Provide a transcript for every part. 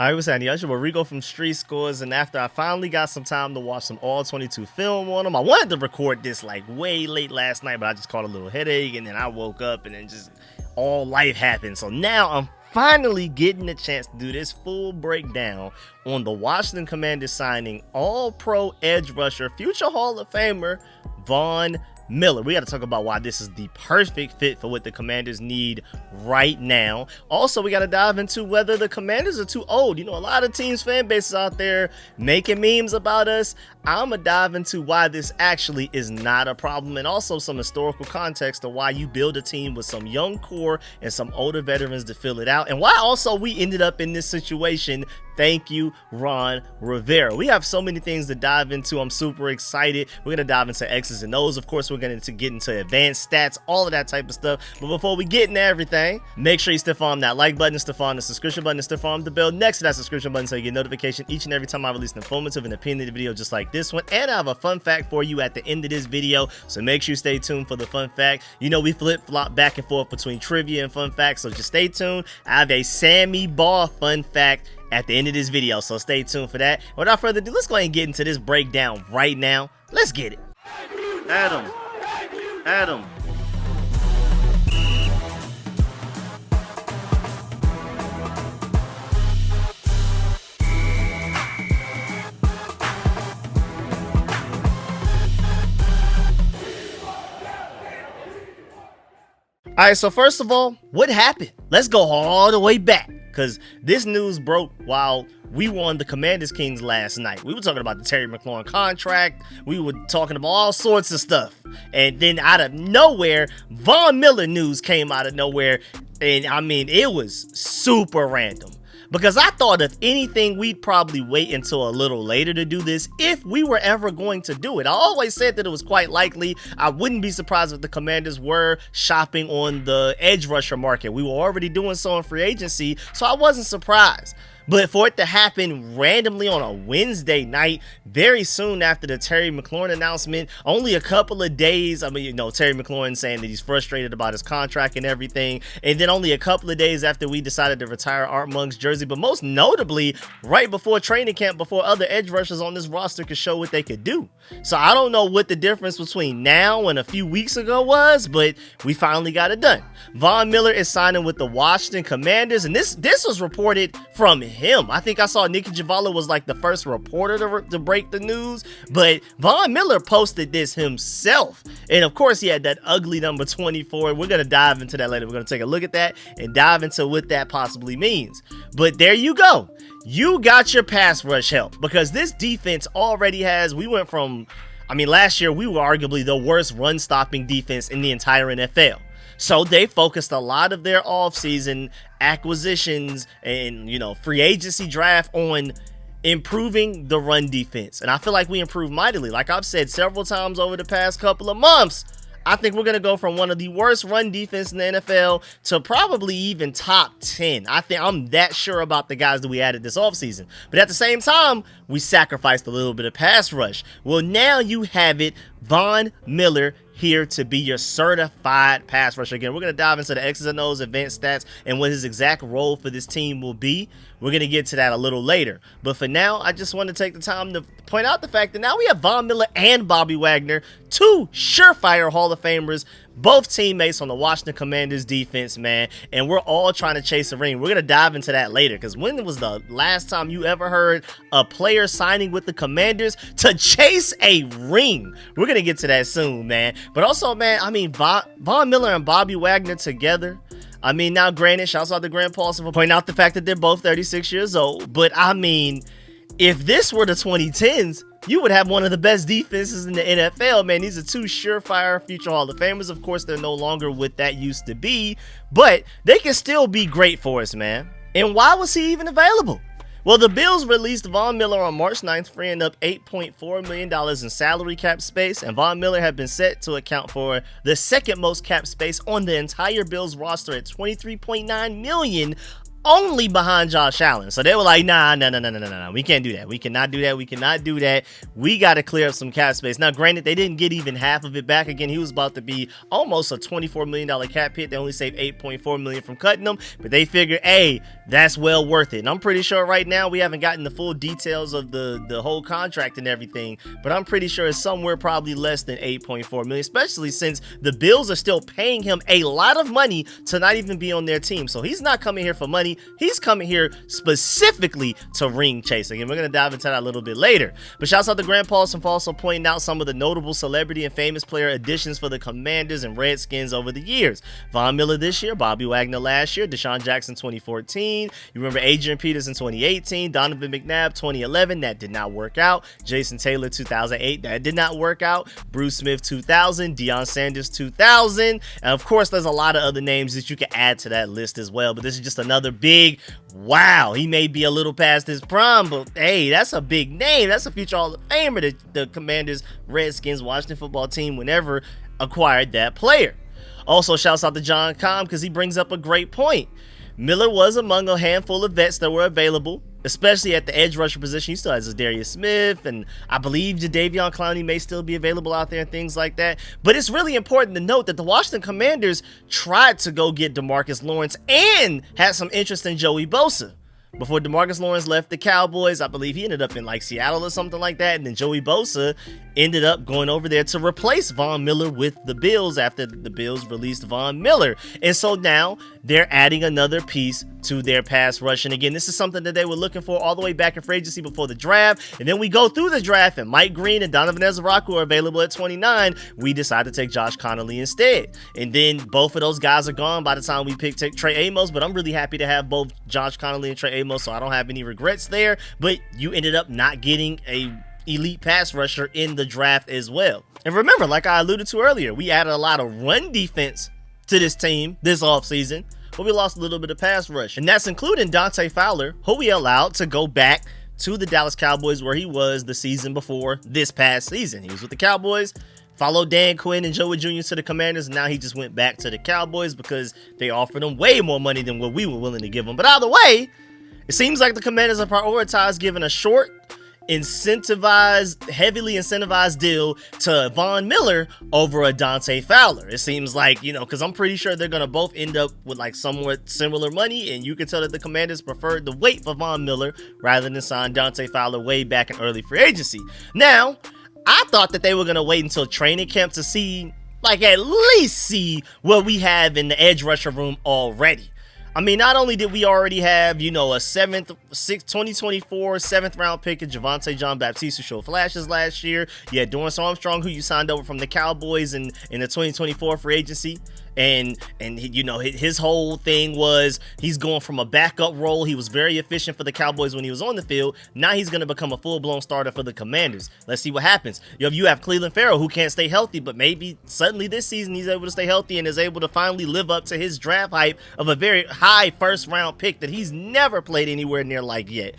I was saying, yeah, we're Rico from StreetScores, and after I finally got some time to watch some All-22 film on them, I wanted to record this like way late last night, but I just caught a little headache, and then I woke up, and then just all life happened. So now I'm finally getting the chance to do this full breakdown on the Washington Commanders signing All-Pro edge rusher, future Hall of Famer Von Miller. We got to talk about why this is the perfect fit for what the Commanders need right now. Also, we got to dive into whether the Commanders are too old. You know, a lot of teams, fan bases out there making memes about us. I'm going to dive into why this actually is not a problem, and also some historical context of why you build a team with some young core and some older veterans to fill it out, and why also we ended up in this situation. Thank you, Ron Rivera. We have so many things to dive into. I'm super excited. We're going to dive into X's and O's. Of course, we're going to get into advanced stats, all of that type of stuff. But before we get into everything, make sure you stiff arm that like button, stiff arm the subscription button, and stiff arm the bell next to that subscription button so you get notification each and every time I release an informative and opinionated video just like this one. And I have a fun fact for you at the end of this video, so make sure you stay tuned for the fun fact. You know, we flip-flop back and forth between trivia and fun facts, so just stay tuned. I have a Sammy Ball fun fact at the end of this video, so stay tuned for that. Without further ado, let's go ahead and get into this breakdown right now. Let's get it. Adam. All right, so first of all, what happened? Let's go all the way back, because this news broke while we were on the Commanders Kings last night. We were talking about the Terry McLaurin contract. We were talking about all sorts of stuff. And then out of nowhere, Von Miller news came out of nowhere. And I mean, it was super random. Because I thought if anything, we'd probably wait until a little later to do this if we were ever going to do it. I always said that it was quite likely. I wouldn't be surprised if the Commanders were shopping on the edge rusher market. We were already doing so in free agency, so I wasn't surprised. But for it to happen randomly on a Wednesday night, very soon after the Terry McLaurin announcement, only a couple of days, I mean, you know, Terry McLaurin saying that he's frustrated about his contract and everything, and then only a couple of days after we decided to retire Art Monk's jersey, but most notably, right before training camp, before other edge rushers on this roster could show what they could do. So I don't know what the difference between now and a few weeks ago was, but we finally got it done. Von Miller is signing with the Washington Commanders, and this was reported from him. I think I saw Nikki Javala was like the first reporter to break the news, but Von Miller posted this himself. And of course, he had that ugly number 24. We're going to dive into that later. We're going to take a look at that and dive into what that possibly means. But there you go. You got your pass rush help, because this defense already has, we went from, I mean, last year we were arguably the worst run stopping defense in the entire NFL. So they focused a lot of their offseason acquisitions and, you know, free agency draft on improving the run defense. And I feel like we improved mightily. Like I've said several times over the past couple of months, I think we're going to go from one of the worst run defense in the NFL to probably even top 10. I think I'm that sure about the guys that we added this offseason. But at the same time, we sacrificed a little bit of pass rush. Well, now you have it. Von Miller here to be your certified pass rusher. Again, we're going to dive into the X's and O's, advanced stats, and what his exact role for this team will be. We're going to get to that a little later. But for now, I just want to take the time to point out the fact that now we have Von Miller and Bobby Wagner, two surefire Hall of Famers, both teammates on the Washington Commanders defense, man, and we're all trying to chase a ring. We're going to dive into that later, because when was the last time you ever heard a player signing with the Commanders to chase a ring? We're going to get to that soon, man. But also, man, I mean, Von Miller and Bobby Wagner together, I mean, now granted, shouts out to Grant Paulson for pointing out the fact that they're both 36 years old, but I mean, if this were the 2010s, you would have one of the best defenses in the NFL, man. These are two surefire future Hall of Famers. Of course, they're no longer what that used to be, but they can still be great for us, man. And why was he even available? Well, the Bills released Von Miller on March 9th, freeing up $8.4 million in salary cap space, and Von Miller had been set to account for the second most cap space on the entire Bills roster at $23.9 million only behind Josh Allen. So they were like, nah, no. We can't do that. We cannot do that. We cannot do that. We got to clear up some cap space. Now, granted, they didn't get even half of it back. Again, he was about to be almost a $24 million cap hit. They only saved $8.4 million from cutting him, but they figured, hey, that's well worth it. And I'm pretty sure right now we haven't gotten the full details of the whole contract and everything, but I'm pretty sure it's somewhere probably less than $8.4 million, especially since the Bills are still paying him a lot of money to not even be on their team. So he's not coming here for money. He's coming here specifically to ring chasing, and we're going to dive into that a little bit later. But shouts out to Grant Paulson for also pointing out some of the notable celebrity and famous player additions for the Commanders and Redskins over the years. Von Miller this year, Bobby Wagner last year, Deshaun Jackson 2014. You remember Adrian Peterson 2018, Donovan McNabb 2011. That did not work out. Jason Taylor 2008. That did not work out. Bruce Smith 2000. Deion Sanders 2000. And of course, there's a lot of other names that you can add to that list as well. But this is just another big wow. He may be a little past his prime, but hey, that's a big name. That's a future Hall of Famer that the Commanders, Redskins, Washington football team whenever acquired that player. Also, shouts out to John Com because he brings up a great point. Miller was among a handful of vets that were available, especially at the edge rusher position. He still has Darius Smith, and I believe Jadeveon Clowney may still be available out there and things like that. But it's really important to note that the Washington Commanders tried to go get DeMarcus Lawrence and had some interest in Joey Bosa. Before DeMarcus Lawrence left the Cowboys, I believe he ended up in like Seattle or something like that. And then Joey Bosa ended up going over there to replace Von Miller with the Bills after the Bills released Von Miller. And so now they're adding another piece to their pass rush. And again, this is something that they were looking for all the way back in free agency before the draft. And then we go through the draft and Mike Green and Donovan Ezraku are available at 29. We decide to take Josh Connolly instead. And then both of those guys are gone by the time we pick Trey Amos. But I'm really happy to have both Josh Connolly and Trey Amos, so I don't have any regrets there. But you ended up not getting a elite pass rusher in the draft as well. And remember, like I alluded to earlier, we added a lot of run defense to this team this offseason, but we lost a little bit of pass rush. And that's including Dante Fowler, who we allowed to go back to the Dallas Cowboys where he was the season before this past season. He was with the Cowboys, followed Dan Quinn and Joey Jr. to the Commanders, and now he just went back to the Cowboys because they offered him way more money than what we were willing to give him. But either way, it seems like the Commanders are prioritized giving a short, heavily incentivized deal to Von Miller over a Dante Fowler. It seems like, because I'm pretty sure they're going to both end up with like somewhat similar money, and you can tell that the Commanders preferred to wait for Von Miller rather than sign Dante Fowler way back in early free agency. Now, I thought that they were going to wait until training camp to see, at least see what we have in the edge rusher room already. I mean, not only did we already have, a 2024 7th round pick of Javonte Jean-Baptiste who showed flashes last year. You had Dorrance Armstrong, who you signed over from the Cowboys in the 2024 free agency. And his whole thing was he's going from a backup role. He was very efficient for the Cowboys when he was on the field. Now he's going to become a full-blown starter for the Commanders. Let's see what happens. You have Cleveland Farrell, who can't stay healthy, but maybe suddenly this season he's able to stay healthy and is able to finally live up to his draft hype of a very high first-round pick that he's never played anywhere near like yet.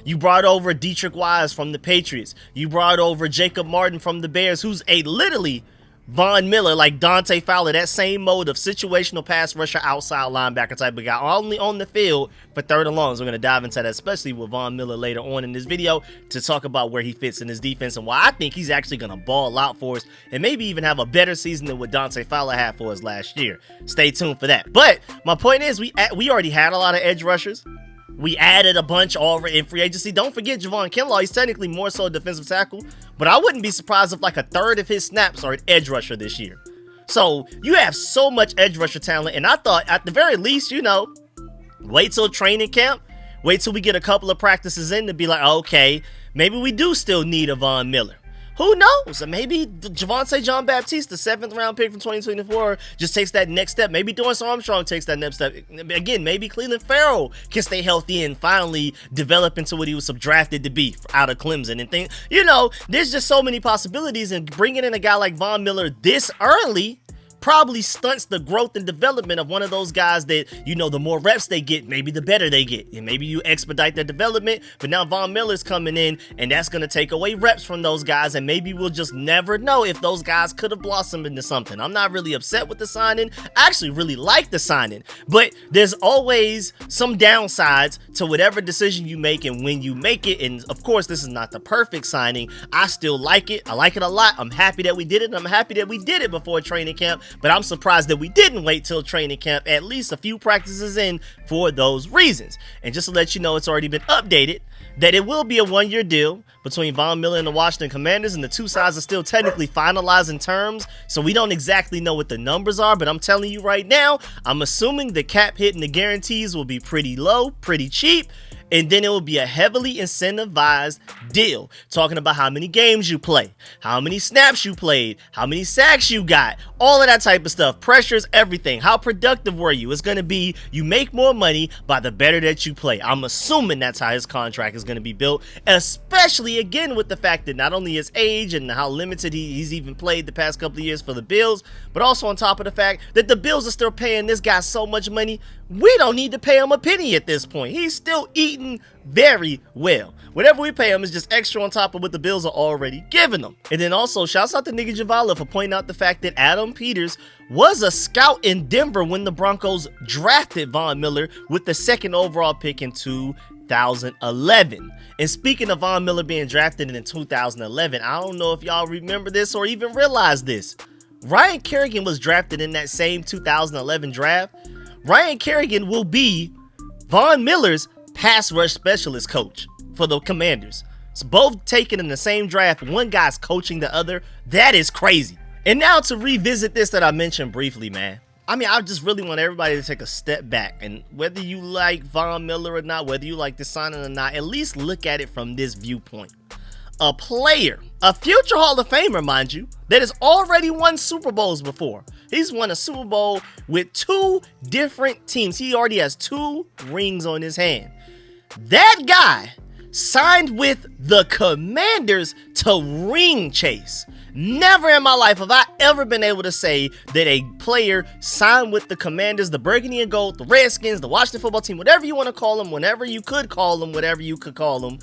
You brought over Dietrich Wise from the Patriots. You brought over Jacob Martin from the Bears, who's a literally Von Miller, like Dante Fowler, that same mode of situational pass rusher, outside linebacker type of guy, only on the field for third and longs. We're going to dive into that, especially with Von Miller later on in this video, to talk about where he fits in his defense and why I think he's actually going to ball out for us and maybe even have a better season than what Dante Fowler had for us last year. Stay tuned for that. But my point is, we already had a lot of edge rushers. We added a bunch already in free agency. Don't forget Javon Kinlaw. He's technically more so a defensive tackle, but I wouldn't be surprised if like a third of his snaps are an edge rusher this year. So you have so much edge rusher talent, and I thought at the very least, wait till training camp, wait till we get a couple of practices in to be like, okay, maybe we do still need a Von Miller. Who knows? Maybe Javonte Jean-Baptiste, the 7th round pick from 2024, just takes that next step. Maybe Dorrance Armstrong takes that next step. Again, maybe Cleveland Farrell can stay healthy and finally develop into what he was drafted to be out of Clemson and things. There's just so many possibilities, and bringing in a guy like Von Miller this early probably stunts the growth and development of one of those guys that, you know, the more reps they get, maybe the better they get. And maybe you expedite their development, but now Von Miller's coming in, and that's going to take away reps from those guys, and maybe we'll just never know if those guys could have blossomed into something. I'm not really upset with the signing. I actually really like the signing, but there's always some downsides to whatever decision you make and when you make it. And of course, this is not the perfect signing. I still like it. I like it a lot. I'm happy that we did it. And I'm happy that we did it before training camp, but I'm surprised that we didn't wait till training camp, at least a few practices in, for those reasons. And just to let you know, it's already been updated that it will be a one-year deal between Von Miller and the Washington Commanders, and the two sides are still technically finalizing terms, so we don't exactly know what the numbers are, but I'm telling you right now, I'm assuming the cap hit and the guarantees will be pretty low, pretty cheap, and then it will be a heavily incentivized deal, talking about how many games you play, how many snaps you played, how many sacks you got, all of that type of stuff, pressures, everything. How productive were you? It's going to be, you make more money by the better that you play. I'm assuming that's how his contract is going to be built, especially again with the fact that not only his age and how limited he's even played the past couple of years for the Bills, but also on top of the fact that the Bills are still paying this guy so much money, we don't need to pay him a penny at this point. He's still eating very well. Whatever we pay him is just extra on top of what the Bills are already giving him. And then also, shouts out to Nigga Javala for pointing out the fact that Adam Peters was a scout in Denver when the Broncos drafted Von Miller with the second overall pick in 2011. And speaking of Von Miller being drafted in 2011, I don't know if y'all remember this or even realize this. Ryan Kerrigan was drafted in that same 2011 draft. Ryan Kerrigan will be Von Miller's pass rush specialist coach for the Commanders. It's both taken in the same draft. One guy's coaching the other. That is crazy. And now to revisit this that I mentioned briefly, man. I mean, I just really want everybody to take a step back, and whether you like Von Miller or not, whether you like the signing or not, at least look at it from this viewpoint. A player, a future Hall of Famer, mind you, that has already won Super Bowls before. He's won a Super Bowl with 2 different teams. He already has 2 rings on his hand. That guy signed with the Commanders to ring chase. Never in my life have I ever been able to say that a player signed with the Commanders, the Burgundy and Gold, the Redskins, the Washington football team, whatever you want to call them, whenever you could call them, whatever you could call them.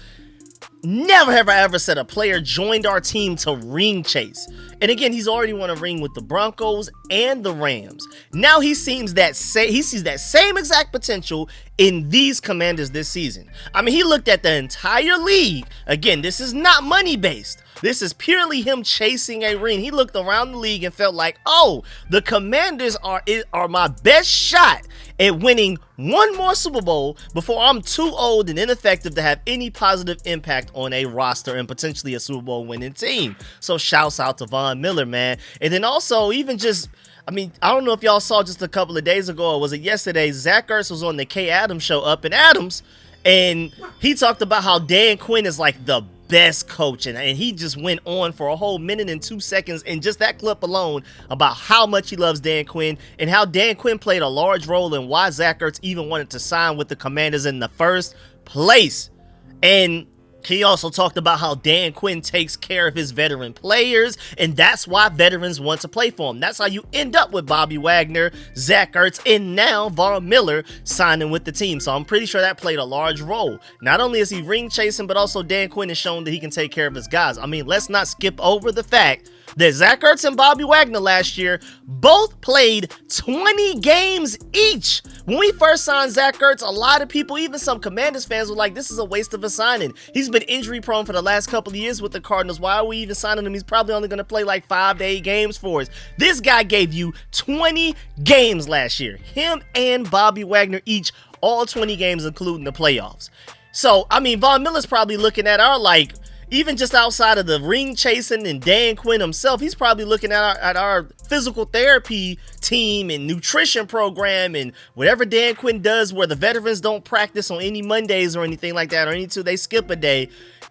Never have I ever said a player joined our team to ring chase. And again, he's already won a ring with the Broncos and the Rams. Now he sees that same exact potential in these Commanders this season. I mean, he looked at the entire league. Again, this is not money based. This is purely him chasing a ring. He looked around the league and felt like, oh, the Commanders are my best shot at winning one more Super Bowl before I'm too old and ineffective to have any positive impact on a roster and potentially a Super Bowl winning team. So shouts out to Von Miller, man. And then also, even just, I mean, I don't know if y'all saw just a couple of days ago, or was it yesterday, Zach Ertz was on the Kay Adams show up in Adams, and he talked about how Dan Quinn is like the best coach, and he just went on for a whole minute and 2 seconds in just that clip alone about how much he loves Dan Quinn and how Dan Quinn played a large role in why Zach Ertz even wanted to sign with the Commanders in the first place. And he also talked about how Dan Quinn takes care of his veteran players, and that's why veterans want to play for him. That's how you end up with Bobby Wagner, Zach Ertz, and now Von Miller signing with the team. So I'm pretty sure that played a large role. Not only is he ring chasing, but also Dan Quinn has shown that he can take care of his guys. I mean, let's not skip over the fact that Zach Ertz and Bobby Wagner last year both played 20 games each. When we first signed Zach Ertz, a lot of people, even some Commanders fans, were like, this is a waste of a signing. He's been injury prone for the last couple of years with the Cardinals. Why are we even signing him? He's probably only going to play like 5 to 8 games for us. This guy gave you 20 games last year. Him and Bobby Wagner each, all 20 games, including the playoffs. So, I mean, Von Miller's probably looking at our, like, even just outside of the ring chasing and Dan Quinn himself, he's probably looking at our physical therapy team and nutrition program and whatever Dan Quinn does where the veterans don't practice on any Mondays or anything like that, or any two, they skip a day.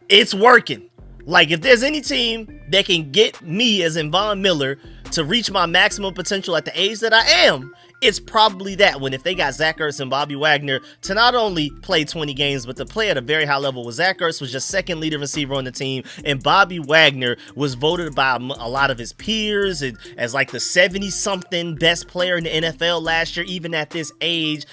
It's working. Like, if there's any team that can get me, as in Von Miller, to reach my maximum potential at the age that I am, it's probably that when if they got Zach Ertz and Bobby Wagner to not only play 20 games, but to play at a very high level, with Zach Ertz was just second leading receiver on the team, and Bobby Wagner was voted by a lot of his peers as like the 70-something best player in the NFL last year, even at this age,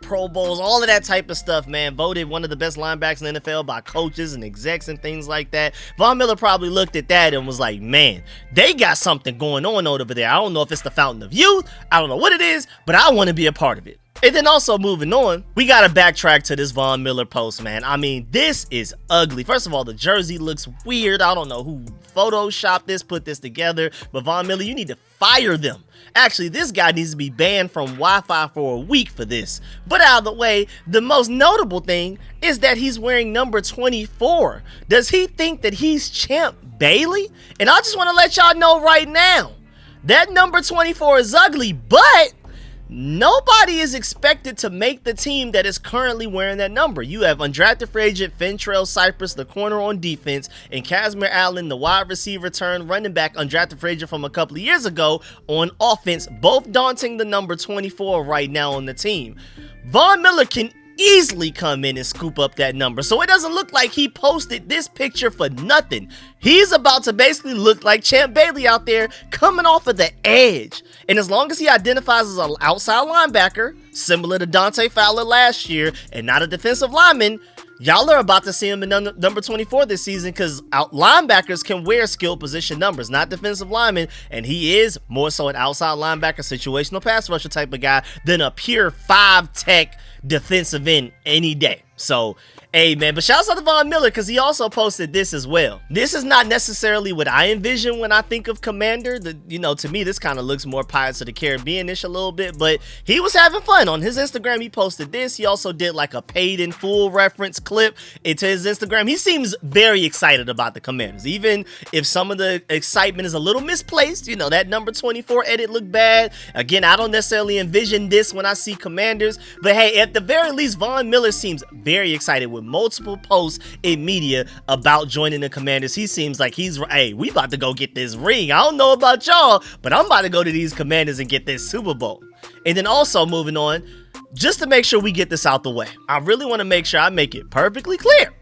Pro Bowls, all of that type of stuff, man. Voted one of the best linebackers in the NFL by coaches and execs and things like that. Von Miller probably looked at that and was like, man, they got something going on over there. I don't know if it's the fountain of youth. I don't know what it is, but I want to be a part of it. And then also moving on, we got to backtrack to this Von Miller post, man. I mean, this is ugly. First of all, the jersey looks weird. I don't know who photoshopped this, put this together, but Von Miller, you need to fire them. Actually, this guy needs to be banned from Wi-Fi for a week for this. But out of the way, the most notable thing is that he's wearing number 24. Does he think that he's Champ Bailey? And I just want to let y'all know right now, that number 24 is ugly, but nobody is expected to make the team that is currently wearing that number. You have undrafted free agent Fentrell Cypress, the corner on defense, and Casimir Allen, the wide receiver turned running back, undrafted free agent from a couple of years ago, on offense, both daunting the number 24 right now on the team. Von Miller can easily come in and scoop up that number, so it doesn't look like he posted this picture for nothing. He's about to basically look like Champ Bailey out there coming off of the edge. And as long as he identifies as an outside linebacker, similar to Dante Fowler last year, and not a defensive lineman, y'all are about to see him in number 24 this season, because linebackers can wear skill position numbers, not defensive linemen, and he is more so an outside linebacker, situational pass rusher type of guy than a pure 5-tech defensive end any day. So, hey man, but shouts out to Von Miller, because he also posted this as well. This is not necessarily what I envision when I think of Commander. To me, this kind of looks more Pirates of the Caribbean-ish a little bit, but he was having fun. On his Instagram, he posted this. He also did like a paid in full reference clip into his Instagram. He seems very excited about the Commanders, even if some of the excitement is a little misplaced. That number 24 edit looked bad. Again, I don't necessarily envision this when I see Commanders, but hey, at the very least, Von Miller seems very excited with multiple posts in media about joining the Commanders. He seems like hey, we about to go get this ring. I don't know about y'all, but I'm about to go to these Commanders and get this Super Bowl. And then also moving on, just to make sure we get this out the way, I really want to make sure I make it perfectly clear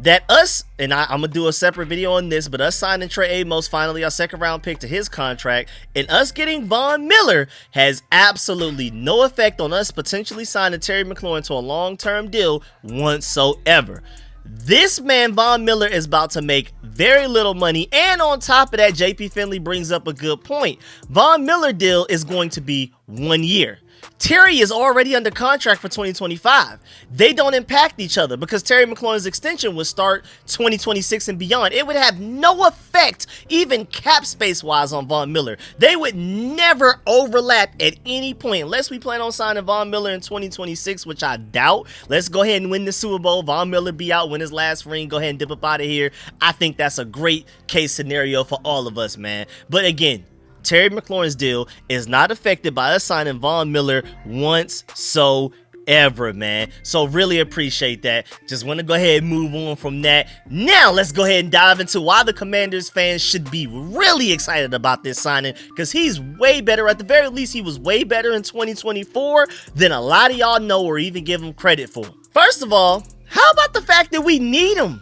that us, and I'm going to do a separate video on this, but us signing Trey Amos, finally our second round pick, to his contract, and us getting Von Miller has absolutely no effect on us potentially signing Terry McLaurin to a long-term deal whatsoever. This man, Von Miller, is about to make very little money, and on top of that, JP Finley brings up a good point. Von Miller deal is going to be 1 year. Terry is already under contract for 2025. They don't impact each other because Terry McLaurin's extension would start 2026 and beyond. It would have no effect, even cap space wise, on Von Miller. They would never overlap at any point unless we plan on signing Von Miller in 2026, which I doubt. Let's go ahead and win the Super Bowl. Von Miller be out, win his last ring, go ahead and dip up out of here. I think that's a great case scenario for all of us, man. But again, Terry McLaurin's deal is not affected by us signing Von Miller whatsoever, man. So really appreciate that. Just want to go ahead and move on from that. Now let's go ahead and dive into why the Commanders fans should be really excited about this signing, because he's way better. At the very least, he was way better in 2024 than a lot of y'all know or even give him credit for. First of all, how about the fact that we need him?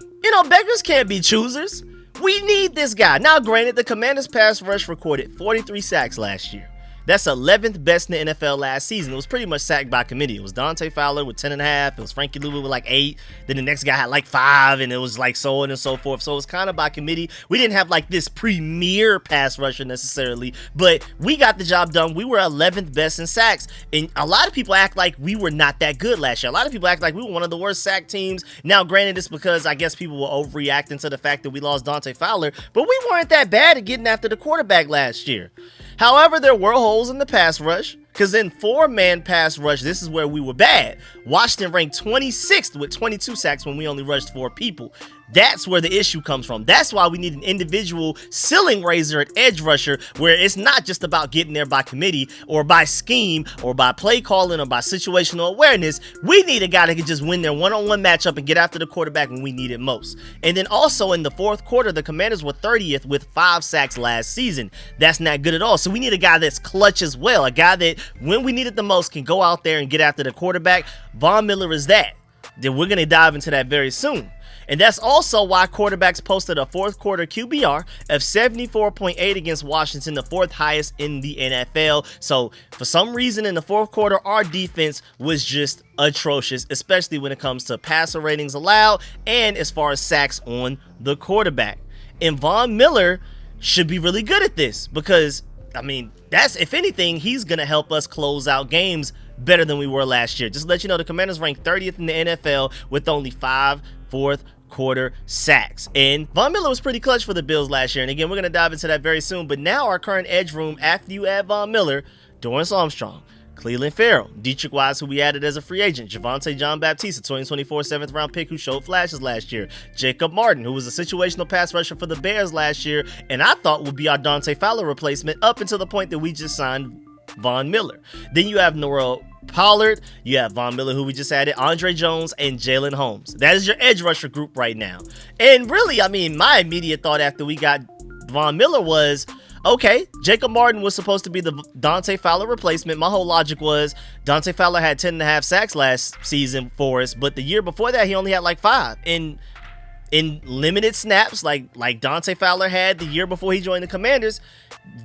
Beggars can't be choosers. We need this guy. Now, granted, the Commanders' pass rush recorded 43 sacks last year. That's 11th best in the NFL last season. It was pretty much sacked by committee. It was Dante Fowler with 10.5. It was Frankie Louis with like 8. Then the next guy had like 5, and it was like so on and so forth. So it was kind of by committee. We didn't have like this premier pass rusher necessarily, but we got the job done. We were 11th best in sacks, and a lot of people act like we were not that good last year. A lot of people act like we were one of the worst sack teams. Now, granted, it's because I guess people were overreacting to the fact that we lost Dante Fowler, but we weren't that bad at getting after the quarterback last year. However, there were holes in the pass rush, because in 4-man pass rush, this is where we were bad. Washington ranked 26th with 22 sacks when we only rushed 4 people. That's where the issue comes from. That's why we need an individual ceiling raiser at edge rusher, where it's not just about getting there by committee or by scheme or by play calling or by situational awareness. We need a guy that can just win their one-on-one matchup and get after the quarterback when we need it most. And then also in the fourth quarter, the Commanders were 30th with 5 sacks last season. That's not good at all. So we need a guy that's clutch as well, a guy that when we need it the most, can go out there and get after the quarterback. Von Miller is that. Then we're going to dive into that very soon. And that's also why quarterbacks posted a fourth quarter QBR of 74.8 against Washington, the fourth highest in the NFL. So for some reason in the fourth quarter, our defense was just atrocious, especially when it comes to passer ratings allowed and as far as sacks on the quarterback. And Von Miller should be really good at this because, I mean, that's, if anything, he's going to help us close out games better than we were last year. Just to let you know, the Commanders ranked 30th in the NFL with only 5 fourth quarter sacks. And Von Miller was pretty clutch for the Bills last year. And again, we're going to dive into that very soon. But now our current edge room, after you add Von Miller, Dorrance Armstrong, Cleveland Farrell, Dietrich Wise, who we added as a free agent, Javonte John Baptiste, a 2024 7th round pick who showed flashes last year, Jacob Martin, who was a situational pass rusher for the Bears last year, and I thought would be our Dante Fowler replacement up until the point that we just signed Von Miller. Then you have Norrell Pollard, you have Von Miller, who we just added, Andre Jones, and Jalen Holmes. That is your edge rusher group right now. And really, I mean, my immediate thought after we got Von Miller was, okay, Jacob Martin was supposed to be the Dante Fowler replacement. My whole logic was Dante Fowler had 10.5 sacks last season for us, but the year before that, he only had like 5. In limited snaps, like Dante Fowler had the year before he joined the Commanders,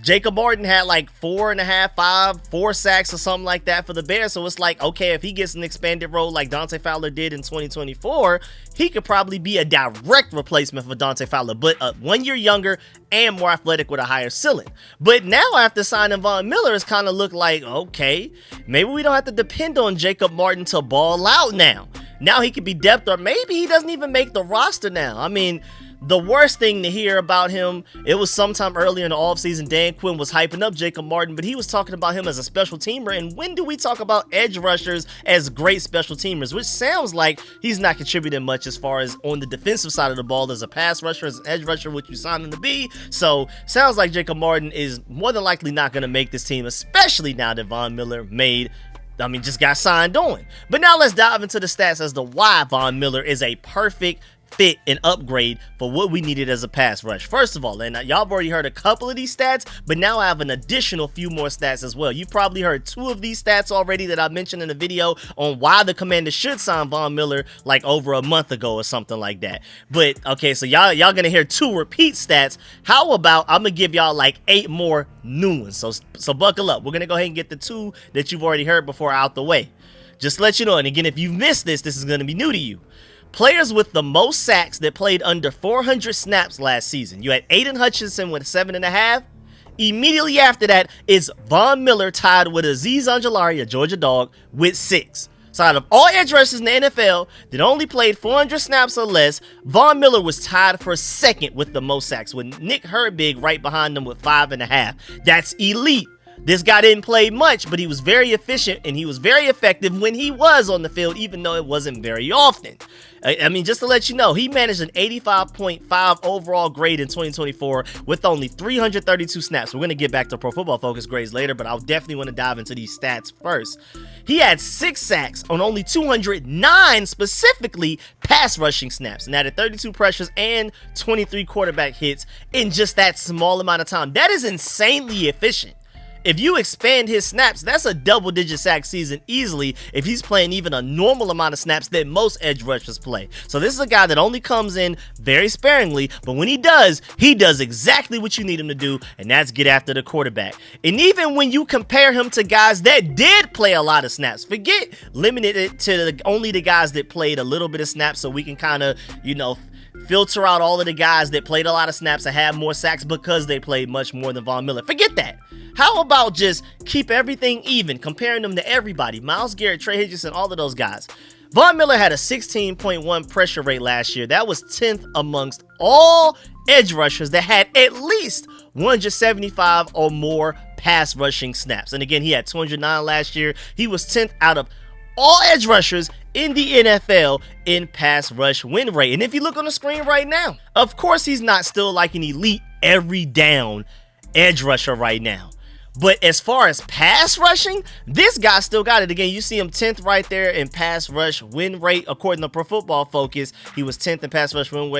Jacob Martin had like 4.5, 4 sacks or something like that for the Bears. So it's like, okay, if he gets an expanded role like Dante Fowler did in 2024, he could probably be a direct replacement for Dante Fowler, but 1 year younger and more athletic with a higher ceiling. But now after signing Von Miller, it's kind of looked like, okay, maybe we don't have to depend on Jacob Martin to ball out now. Now he could be depth, or maybe he doesn't even make the roster now. I mean, the worst thing to hear about him, it was sometime earlier in the offseason, Dan Quinn was hyping up Jacob Martin, but he was talking about him as a special teamer. And when do we talk about edge rushers as great special teamers? Which sounds like he's not contributing much as far as on the defensive side of the ball as a pass rusher, as an edge rusher, which you signed him to be. So sounds like Jacob Martin is more than likely not going to make this team, especially now that Von Miller just got signed on. But now let's dive into the stats as to why Von Miller is a perfect fit and upgrade for what we needed as a pass rush. First of all, and y'all have already heard a couple of these stats, but now I have an additional few more stats as well. You've probably heard 2 of these stats already that I mentioned in the video on why the Commanders should sign Von Miller like over a month ago or something like that. But okay, so y'all gonna hear 2 repeat stats. How about I'm gonna give y'all like 8 more new ones. So buckle up. We're gonna go ahead and get the 2 that you've already heard before out the way. Just to let you know, and again, if you've missed this is gonna be new to you. Players with the most sacks that played under 400 snaps last season. You had Aiden Hutchinson with 7.5. Immediately after that is Von Miller tied with Azeez Ojulari, a Georgia dog, with 6. So out of all edge rushers in the NFL that only played 400 snaps or less, Von Miller was tied for second with the most sacks, with Nick Herbig right behind him with 5.5. That's elite. This guy didn't play much, but he was very efficient and he was very effective when he was on the field, even though it wasn't very often. I mean, just to let you know, he managed an 85.5 overall grade in 2024 with only 332 snaps. We're going to get back to Pro Football Focus grades later, but I definitely want to dive into these stats first. He had 6 sacks on only 209 specifically pass rushing snaps, and added 32 pressures and 23 quarterback hits in just that small amount of time. That is insanely efficient. If you expand his snaps, that's a double-digit sack season easily if he's playing even a normal amount of snaps that most edge rushers play. So this is a guy that only comes in very sparingly, but when he does exactly what you need him to do, and that's get after the quarterback. And even when you compare him to guys that did play a lot of snaps, forget limited it to only the guys that played a little bit of snaps so we can kind of, filter out all of the guys that played a lot of snaps and had more sacks because they played much more than Von Miller. Forget that. How about just keep everything even, comparing them to everybody? Myles Garrett, Trey Hendrickson, all of those guys. Von Miller had a 16.1 pressure rate last year. That was 10th amongst all edge rushers that had at least 175 or more pass rushing snaps. And again, he had 209 last year. He was 10th out of all edge rushers in the NFL in pass rush win rate. And if you look on the screen right now, of course he's not still like an elite every down edge rusher right now. But as far as pass rushing, this guy still got it. Again, you see him 10th right there in pass rush win rate. According to Pro Football Focus, he was 10th in pass rush win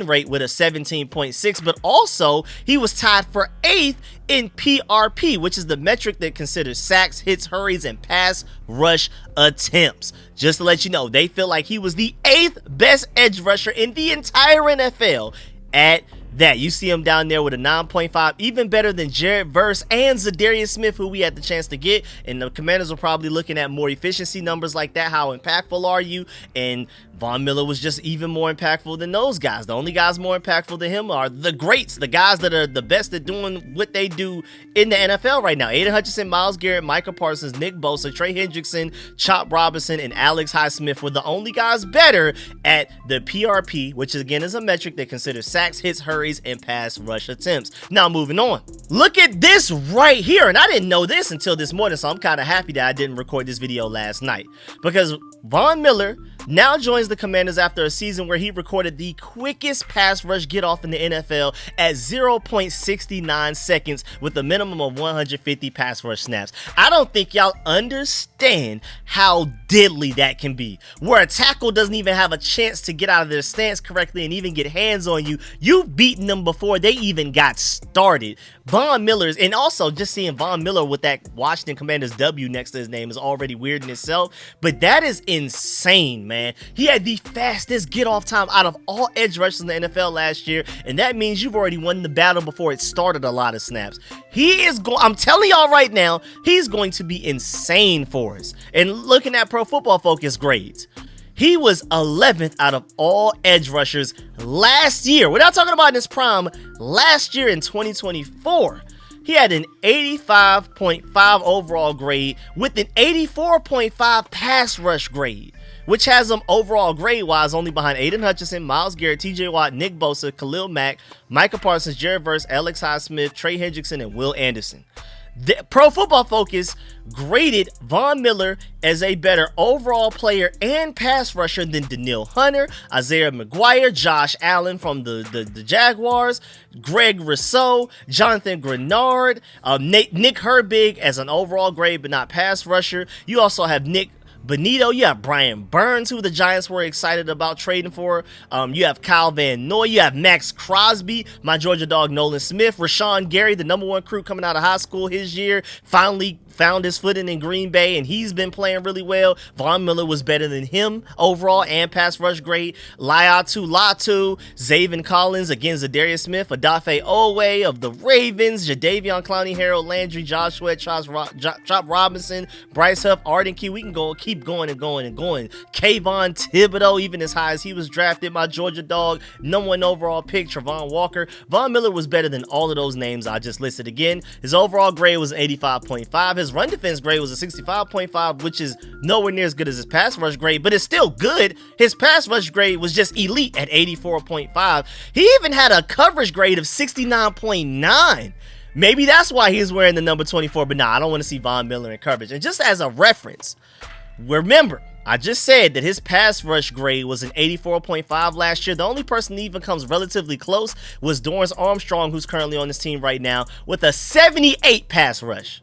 rate with a 17.6. But also, he was tied for 8th in PRP, which is the metric that considers sacks, hits, hurries, and pass rush attempts. Just to let you know, they feel like he was the 8th best edge rusher in the entire NFL at that. You see him down there with a 9.5, even better than Jared Verse and Zadarius Smith, who we had the chance to get. And the Commanders were probably looking at more efficiency numbers like that. How impactful are you? And Von Miller was just even more impactful than those guys. The only guys more impactful than him are the greats, the guys that are the best at doing what they do in the NFL right now. Aiden Hutchinson, Myles Garrett, Micah Parsons, Nick Bosa, Trey Hendrickson, Chop Robinson, and Alex Highsmith were the only guys better at the PRP, which again is a metric that considers sacks, hits, hurries, and pass rush attempts. Now moving on. Look at this right here. And I didn't know this until this morning, so I'm kind of happy that I didn't record this video last night. Because Von Miller now joins the Commanders after a season where he recorded the quickest pass rush get off in the NFL at 0.69 seconds with a minimum of 150 pass rush snaps. I don't think y'all understand how deadly that can be. Where a tackle doesn't even have a chance to get out of their stance correctly and even get hands on you, you've beaten them before they even got started. Von Miller's, and also just seeing Von Miller with that Washington Commanders W next to his name is already weird in itself, but that is insane, man. He had the fastest get off time out of all edge rushers in the NFL last year, and that means you've already won the battle before it started a lot of snaps. He is going, I'm telling y'all right now, he's going to be insane for us. And looking at Pro Football Focus grades, he was 11th out of all edge rushers last year. We're not talking about in his prime. Last year in 2024, he had an 85.5 overall grade with an 84.5 pass rush grade, which has him overall grade-wise only behind Aiden Hutchinson, Myles Garrett, TJ Watt, Nick Bosa, Khalil Mack, Micah Parsons, Jared Verse, Alex Highsmith, Trey Hendrickson, and Will Anderson. The Pro Football Focus graded Von Miller as a better overall player and pass rusher than Danielle Hunter, Isaiah McGuire, Josh Allen from the Jaguars, Greg Rousseau, Jonathan Grenard, Nick Herbig as an overall grade but not pass rusher. You also have Nick Benito, you have Brian Burns, who the Giants were excited about trading for. You have Kyle Van Noy, you have Max Crosby, my Georgia dog Nolan Smith, Rashawn Gary, the #1 recruit coming out of high school his year, finally found his footing in Green Bay, and he's been playing really well. Von Miller was better than him overall and pass rush grade. Laiatu Latu, Zaven Collins, again Zadarius Smith, Odafe Owe of the Ravens, Jadeveon Clowney, Harold Landry, Joshua Chop Robinson, Bryce Huff, Arden Key. We can keep going and going and going. Kayvon Thibodeau, even as high as he was drafted, my Georgia dog, #1 overall pick, Travon Walker. Von Miller was better than all of those names I just listed again. His overall grade was 85.5. His run defense grade was a 65.5, which is nowhere near as good as his pass rush grade, but it's still good. His pass rush grade was just elite at 84.5. He even had a coverage grade of 69.9. Maybe that's why he's wearing the number 24, but nah, I don't want to see Von Miller in coverage. And just as a reference, remember, I just said that his pass rush grade was an 84.5 last year. The only person that even comes relatively close was Dorrance Armstrong, who's currently on this team right now, with a 78 pass rush.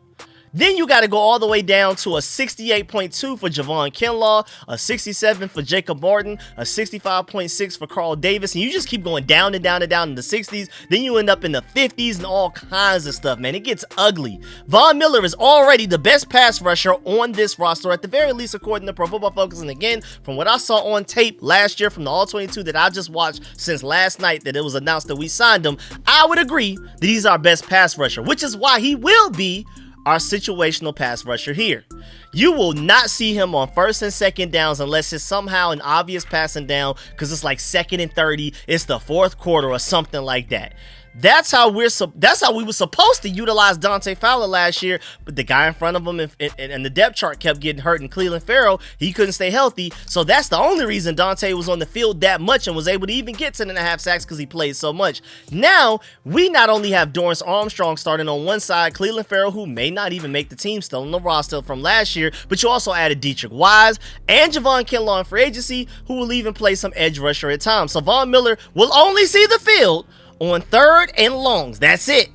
Then you got to go all the way down to a 68.2 for Javon Kinlaw, a 67 for Jacob Martin, a 65.6 for Carl Davis, and you just keep going down and down and down in the 60s. Then you end up in the 50s and all kinds of stuff, man. It gets ugly. Von Miller is already the best pass rusher on this roster, at the very least, according to Pro Football Focus. And again, from what I saw on tape last year from the All-22 that I just watched since last night that it was announced that we signed him, I would agree that he's our best pass rusher, which is why he will be our situational pass rusher here. You will not see him on first and second downs unless it's somehow an obvious passing down because it's like 2nd and 30, it's the 4th quarter or something like that. That's how we were supposed to utilize Dante Fowler last year, but the guy in front of him and the depth chart kept getting hurt. And Cleveland Farrell, he couldn't stay healthy, so that's the only reason Dante was on the field that much and was able to even get 10.5 sacks because he played so much. Now we not only have Dorrance Armstrong starting on one side, Cleveland Farrell, who may not even make the team, still on the roster from last year, but you also added Dietrich Wise and Javon Kinlaw in free agency, who will even play some edge rusher at times. So Von Miller will only see the field on 3rd and longs. That's it.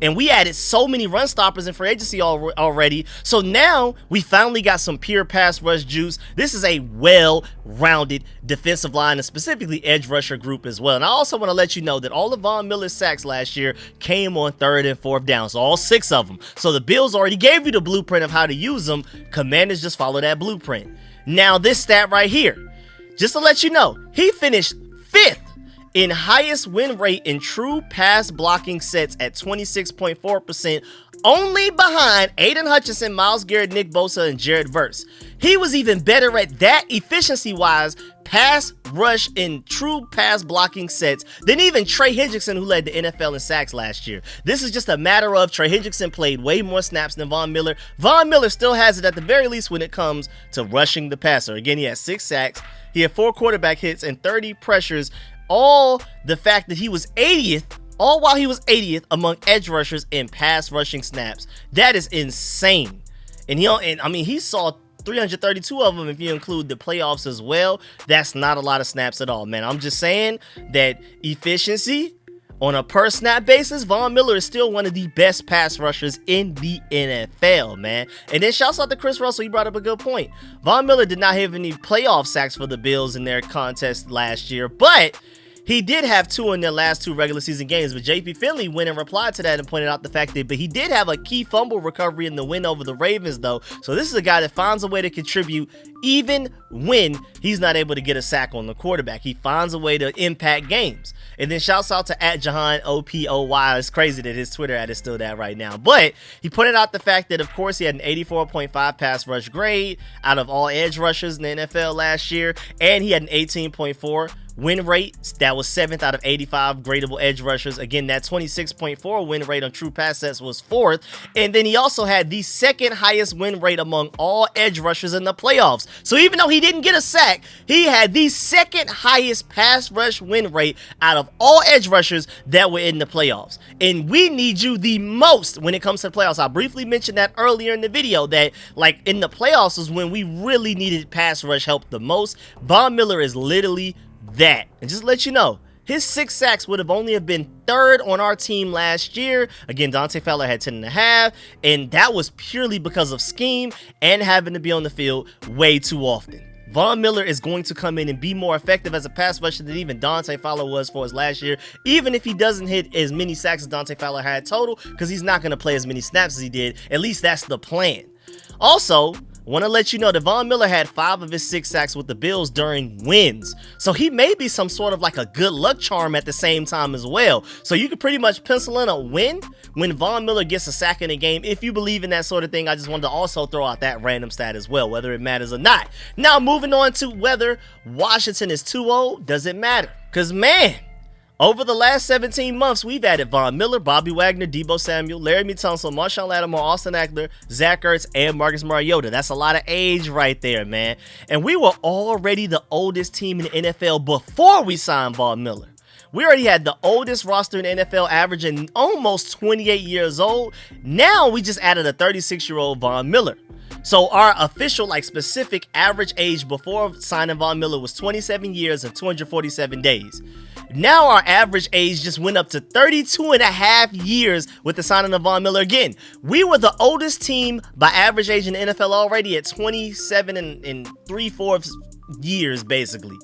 And we added so many run stoppers in free agency already. So now we finally got some pure pass rush juice. This is a well-rounded defensive line and specifically edge rusher group as well. And I also want to let you know that all of Von Miller's sacks last year came on 3rd and 4th downs, all 6 of them. So the Bills already gave you the blueprint of how to use them. Commanders just follow that blueprint. Now this stat right here, just to let you know, he finished 5th in highest win rate in true pass blocking sets at 26.4%, only behind Aiden Hutchinson, Myles Garrett, Nick Bosa, and Jared Verse. He was even better at that efficiency-wise pass rush in true pass blocking sets than even Trey Hendrickson, who led the NFL in sacks last year. This is just a matter of Trey Hendrickson played way more snaps than Von Miller. Von Miller still has it at the very least when it comes to rushing the passer. Again, he has 6 sacks. He had 4 quarterback hits and 30 pressures. All the fact that he was 80th, all while he was 80th among edge rushers in pass rushing snaps. That is insane. And he saw 332 of them if you include the playoffs as well. That's not a lot of snaps at all, man. I'm just saying that efficiency on a per snap basis, Von Miller is still one of the best pass rushers in the NFL, man. And then shouts out to Chris Russell. He brought up a good point. Von Miller did not have any playoff sacks for the Bills in their contest last year, but he did have 2 in their last 2 regular season games, but JP Finley went and replied to that and pointed out the fact that, but he did have a key fumble recovery in the win over the Ravens, though. So this is a guy that finds a way to contribute even when he's not able to get a sack on the quarterback. He finds a way to impact games. And then shouts out to @JahanOPOY. It's crazy that his Twitter ad is still that right now. But he pointed out the fact that, of course, he had an 84.5 pass rush grade out of all edge rushers in the NFL last year, and he had an 18.4 win rate. That was 7th out of 85 gradable edge rushers. Again, that 26.4 win rate on true pass sets was 4th. And then he also had the 2nd highest win rate among all edge rushers in the playoffs. So even though he didn't get a sack, he had the 2nd highest pass rush win rate out of all edge rushers that were in the playoffs. And we need you the most when it comes to the playoffs. I briefly mentioned that earlier in the video, that like in the playoffs is when we really needed pass rush help the most. Von Miller is literally that. And just to let you know, his 6 sacks would have only have been 3rd on our team last year. Again, Dante Fowler had 10.5, and that was purely because of scheme and having to be on the field way too often. Von Miller is going to come in and be more effective as a pass rusher than even Dante Fowler was for his last year, even if he doesn't hit as many sacks as Dante Fowler had total, because he's not going to play as many snaps as he did. At least that's the plan. Also, want to let you know that Von Miller had 5 of his 6 sacks with the Bills during wins. So he may be some sort of like a good luck charm at the same time as well. So you could pretty much pencil in a win when Von Miller gets a sack in a game. If you believe in that sort of thing, I just wanted to also throw out that random stat as well, whether it matters or not. Now moving on to whether Washington is too old, does it matter? Because man, over the last 17 months, we've added Von Miller, Bobby Wagner, Deebo Samuel, Laramie Tunsil, Marshawn Lattimore, Austin Eckler, Zach Ertz, and Marcus Mariota. That's a lot of age right there, man. And we were already the oldest team in the NFL before we signed Von Miller. We already had the oldest roster in the NFL, averaging almost 28 years old. Now we just added a 36-year-old Von Miller. So our official, like specific average age before signing Von Miller was 27 years and 247 days. Now our average age just went up to 32 and a half years with the signing of Von Miller. Again, we were the oldest team by average age in the NFL already at 27 and 3/4 years, basically.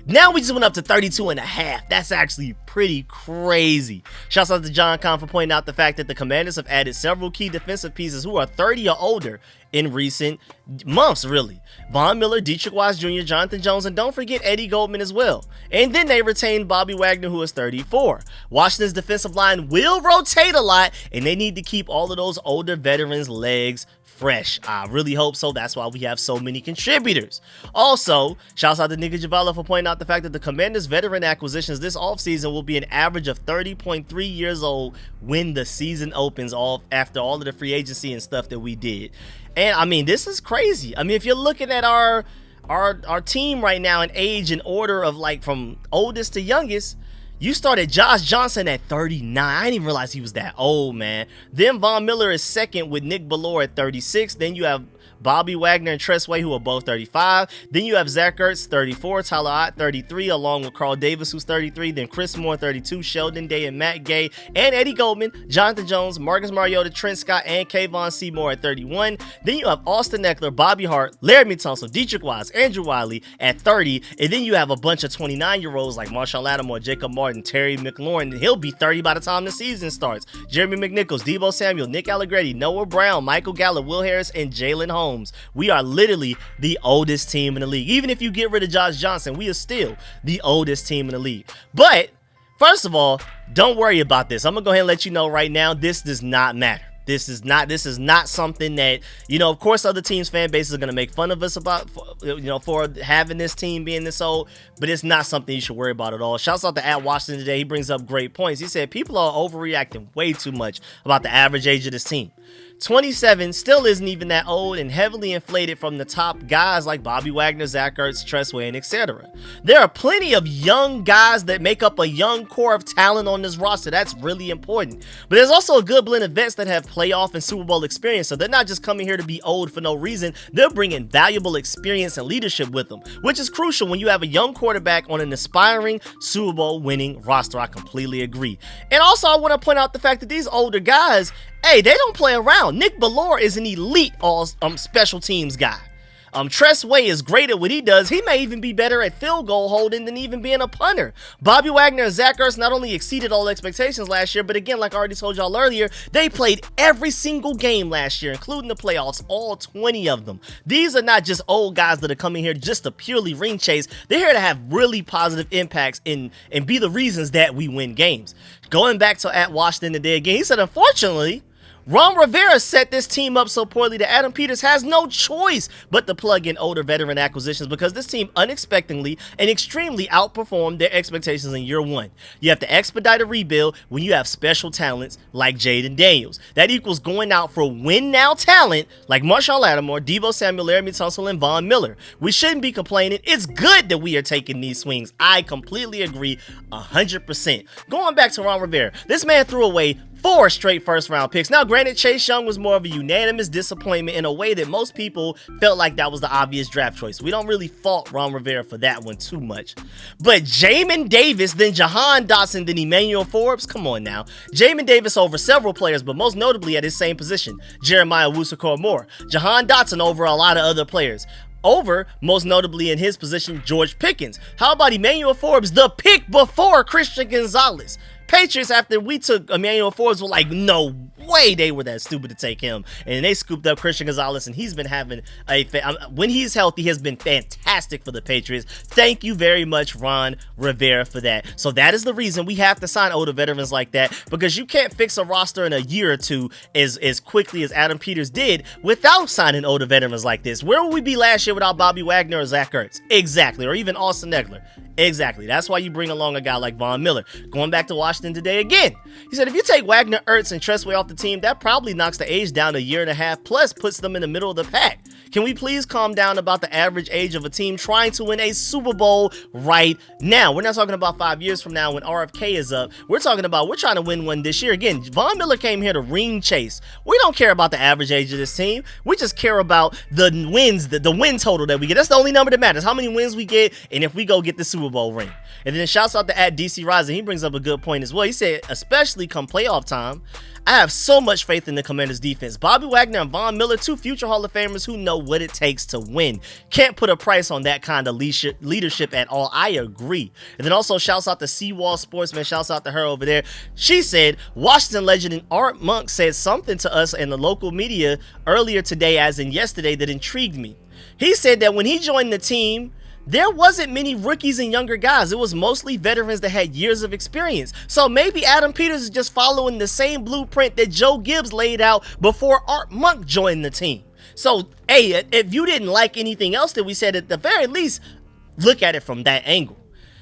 Now we just went up to 32 and a half. That's actually pretty crazy. Shouts out to John Kahn for pointing out the fact that the Commanders have added several key defensive pieces who are 30 or older in recent months, really. Von Miller, Dietrich Wise Jr., Jonathan Jones, and don't forget Eddie Goldman as well. And then they retained Bobby Wagner, who is 34. Washington's defensive line will rotate a lot, and they need to keep all of those older veterans' legs fresh. I really hope so. That's why we have so many contributors. Also, shouts out to Nick Javala for pointing out the fact that the Commanders' veteran acquisitions this offseason will be an average of 30.3 years old when the season opens, all after all of the free agency and stuff that we did. And I mean, this is crazy. I mean, if you're looking at our team right now in age and order of like from oldest to youngest, you started Josh Johnson at 39. I didn't even realize he was that old, man. Then Von Miller is second with Nick Bellore at 36. Then you have Bobby Wagner and Tress Way, who are both 35. Then you have Zach Ertz, 34, Tyler Ott, 33, along with Carl Davis, who's 33. Then Chris Moore, 32, Sheldon Day and Matt Gay, and Eddie Goldman, Jonathan Jones, Marcus Mariota, Trent Scott, and Kayvon Seymour at 31. Then you have Austin Eckler, Bobby Hart, Laramie Tunsil, Dietrich Wise, Andrew Wiley at 30. And then you have a bunch of 29-year-olds like Marshawn Lattimore, Jacob Martin, Terry McLaurin. He'll be 30 by the time the season starts. Jeremy McNichols, Deebo Samuel, Nick Allegretti, Noah Brown, Michael Gallup, Will Harris, and Jalen Holmes. We are literally the oldest team in the league. Even if you get rid of Josh Johnson, we are still the oldest team in the league. But first of all, don't worry about this. I'm gonna go ahead and let you know right now, this does not matter. This is not something that, of course other teams' fan bases are going to make fun of us about, for having this team being this old, but it's not something you should worry about at all. Shouts out to at Washington today. He brings up great points. He said people are overreacting way too much about the average age of this team. 27 still isn't even that old and heavily inflated from the top guys like Bobby Wagner, Zach Ertz, Tress Way, and etc. There are plenty of young guys that make up a young core of talent on this roster. That's really important. But there's also a good blend of vets that have playoff and Super Bowl experience, so they're not just coming here to be old for no reason. They're bringing valuable experience and leadership with them, which is crucial when you have a young quarterback on an aspiring Super Bowl winning roster. I completely agree. And also, I want to point out the fact that these older guys, hey, they don't play around. Nick Bellore is an elite special teams guy. Tress Way is great at what he does. He may even be better at field goal holding than even being a punter. Bobby Wagner and Zach Ertz not only exceeded all expectations last year, but again, like I already told y'all earlier, they played every single game last year, including the playoffs, all 20 of them. These are not just old guys that are coming here just to purely ring chase. They're here to have really positive impacts and be the reasons that we win games. Going back to at Washington today again, he said, unfortunately, Ron Rivera set this team up so poorly that Adam Peters has no choice but to plug in older veteran acquisitions because this team unexpectedly and extremely outperformed their expectations in year one. You have to expedite a rebuild when you have special talents like Jaden Daniels. That equals going out for win-now talent like Marshawn Lattimore, Deebo Samuel, Laramie Tunsil, and Von Miller. We shouldn't be complaining. It's good that we are taking these swings. I completely agree 100%. Going back to Ron Rivera, this man threw away 4 straight first-round picks. Now, granted, Chase Young was more of a unanimous disappointment in a way that most people felt like that was the obvious draft choice. We don't really fault Ron Rivera for that one too much. But Jamin Davis, then Jahan Dotson, then Emmanuel Forbes, come on now. Jamin Davis over several players, but most notably at his same position, Jeremiah Owusu-Koramoah. Jahan Dotson over a lot of other players. Over, most notably in his position, George Pickens. How about Emmanuel Forbes, the pick before Christian Gonzalez? Patriots, after we took Emmanuel Forbes, were like, no way they were that stupid to take him. And they scooped up Christian Gonzalez, and he's been having when he's healthy, has been fantastic for the Patriots. Thank you very much, Ron Rivera, for that. So that is the reason we have to sign older veterans like that, because you can't fix a roster in a year or two as quickly as Adam Peters did without signing older veterans like this. Where would we be last year without Bobby Wagner or Zach Ertz? Exactly. Or even Austin Eckler. Exactly. That's why you bring along a guy like Von Miller. Going back to Washington today again, he said if you take Wagner, Ertz, and Tress Way off the team, that probably knocks the age down 1.5 years plus puts them in the middle of the pack. Can we please calm down about the average age of a team trying to win a Super Bowl right now? We're not talking about 5 years from now when RFK is up. We're talking about we're trying to win one this year. Again, Von Miller came here to ring chase. We don't care about the average age of this team. We just care about the wins, the win total that we get. That's the only number that matters. How many wins we get, and if we go get the Super Bowl ring. And then shouts out to at DC Rising. He brings up a good point as well. He said, especially come playoff time, I have so much faith in the Commanders defense. Bobby Wagner and Von Miller, 2 future Hall of Famers who know what it takes to win. Can't put a price on that kind of leadership at all. I agree. And then also shouts out to Seawall Sportsman. Shouts out to her over there. She said, Washington legend and Art Monk said something to us in the local media earlier today, as in yesterday, that intrigued me. He said that when he joined the team, there wasn't many rookies and younger guys. It was mostly veterans that had years of experience. So maybe Adam Peters is just following the same blueprint that Joe Gibbs laid out before Art Monk joined the team. So, hey, if you didn't like anything else that we said, at the very least, look at it from that angle.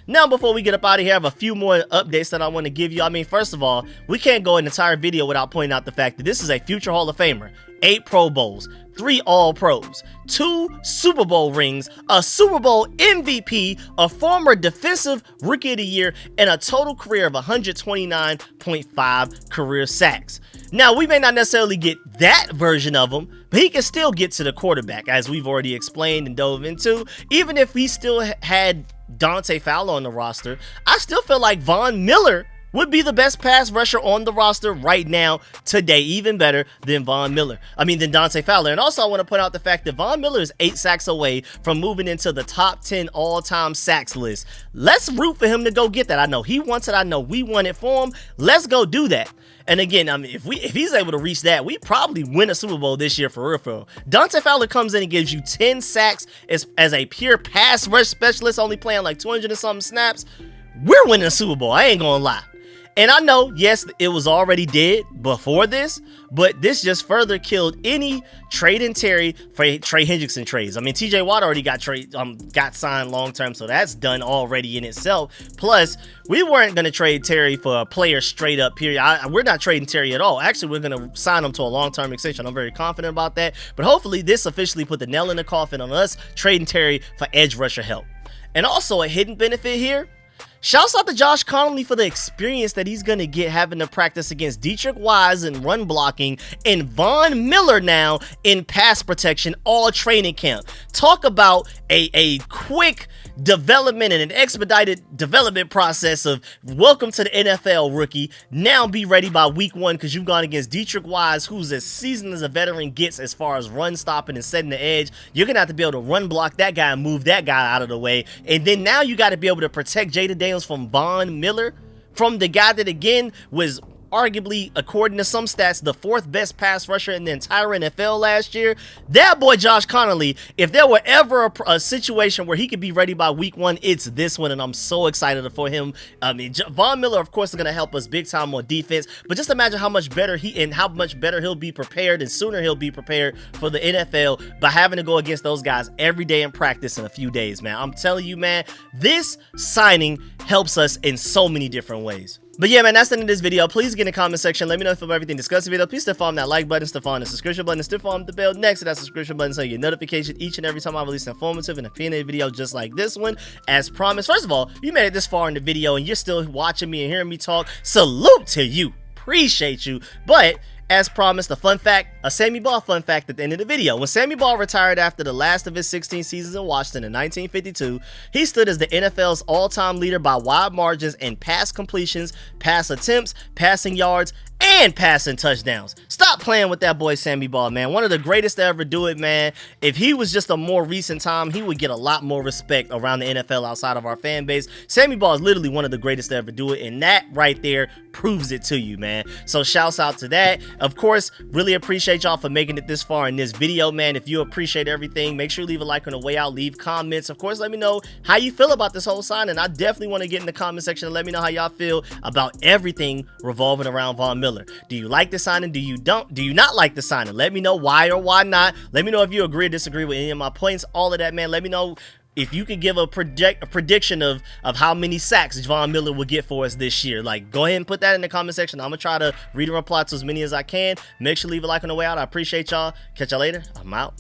Now, before we get up out of here, I have a few more updates that I want to give you. I mean, first of all, we can't go an entire video without pointing out the fact that this is a future Hall of Famer, 8 Pro Bowls, 3 All-Pros, 2 Super Bowl rings, a Super Bowl MVP, a former Defensive Rookie of the Year, and a total career of 129.5 career sacks. Now, we may not necessarily get that version of him, but he can still get to the quarterback, as we've already explained and dove into. Even if he still had Dante Fowler on the roster, I still feel like Von Miller would be the best pass rusher on the roster right now, today, even better than than Dante Fowler. And also, I want to point out the fact that Von Miller is 8 sacks away from moving into the top 10 all-time sacks list. Let's root for him to go get that. I know he wants it. I know we want it for him. Let's go do that. And again, I mean, if he's able to reach that, we probably win a Super Bowl this year for real. Dante Fowler comes in and gives you 10 sacks as a pure pass rush specialist, only playing like 200 and something snaps. We're winning a Super Bowl. I ain't gonna lie. And I know, yes, it was already dead before this, but this just further killed any trade in Terry for Trey Hendrickson trades. I mean, TJ Watt already got signed long term, so that's done already in itself. Plus, we weren't going to trade Terry for a player straight up, period. We're not trading Terry at all. Actually, we're going to sign him to a long term extension. I'm very confident about that. But hopefully, this officially put the nail in the coffin on us trading Terry for edge rusher help. And also, a hidden benefit here. Shouts out to Josh Connolly for the experience that he's going to get having to practice against Dietrich Wise in run blocking and Von Miller now in pass protection all training camp. Talk about a quick development and an expedited development process of welcome to the NFL, rookie. Now be ready by week 1 because you've gone against Dietrich Wise, who's as seasoned as a veteran gets as far as run stopping and setting the edge. You're going to have to be able to run block that guy and move that guy out of the way. And then now you got to be able to protect Jada Daniels from Von Miller, from the guy that again was arguably, according to some stats, the 4th best pass rusher in the entire NFL last year. That boy Josh Connolly, if there were ever a situation where he could be ready by week 1, it's this one, and I'm so excited for him. I mean, Von Miller, of course, is going to help us big time on defense, but just imagine how much better he'll be prepared, and sooner he'll be prepared for the NFL by having to go against those guys every day in practice in a few days, man. I'm telling you, man, this signing helps us in so many different ways. But yeah, man, that's the end of this video. Please get in the comment section. Let me know if you feel everything discussed in the video. Please still follow that like button, still follow the subscription button, still follow the bell next to that subscription button so you get notification each and every time I release an informative and opinionated video just like this one. As promised, first of all, you made it this far in the video and you're still watching me and hearing me talk. Salute to you. Appreciate you. But as promised, a Sammy Baugh fun fact at the end of the video. When Sammy Baugh retired after the last of his 16 seasons in Washington in 1952, he stood as the NFL's all-time leader by wide margins in pass completions, pass attempts, passing yards, and passing touchdowns. Stop playing with that boy Sammy Baugh, man. One of the greatest to ever do it, man. If he was just a more recent time, he would get a lot more respect around the NFL outside of our fan base. Sammy Baugh is literally one of the greatest to ever do it, and that right there proves it to you, man. So shouts out to that. Of course, really appreciate y'all for making it this far in this video, man. If you appreciate everything, make sure you leave a like on the way out, leave comments. Of course, let me know how you feel about this whole signing. I definitely want to get in the comment section and let me know how y'all feel about everything revolving around Von Miller. Do you like the signing? Do you not like the signing? Let me know why or why not. Let me know if you agree or disagree with any of my points, all of that, man. Let me know if you could give a prediction of how many sacks Von Miller will get for us this year. Like, go ahead and put that in the comment section. I'm gonna try to read and reply to as many as I can. Make sure to leave a like on the way out. I appreciate y'all. Catch y'all later. I'm out.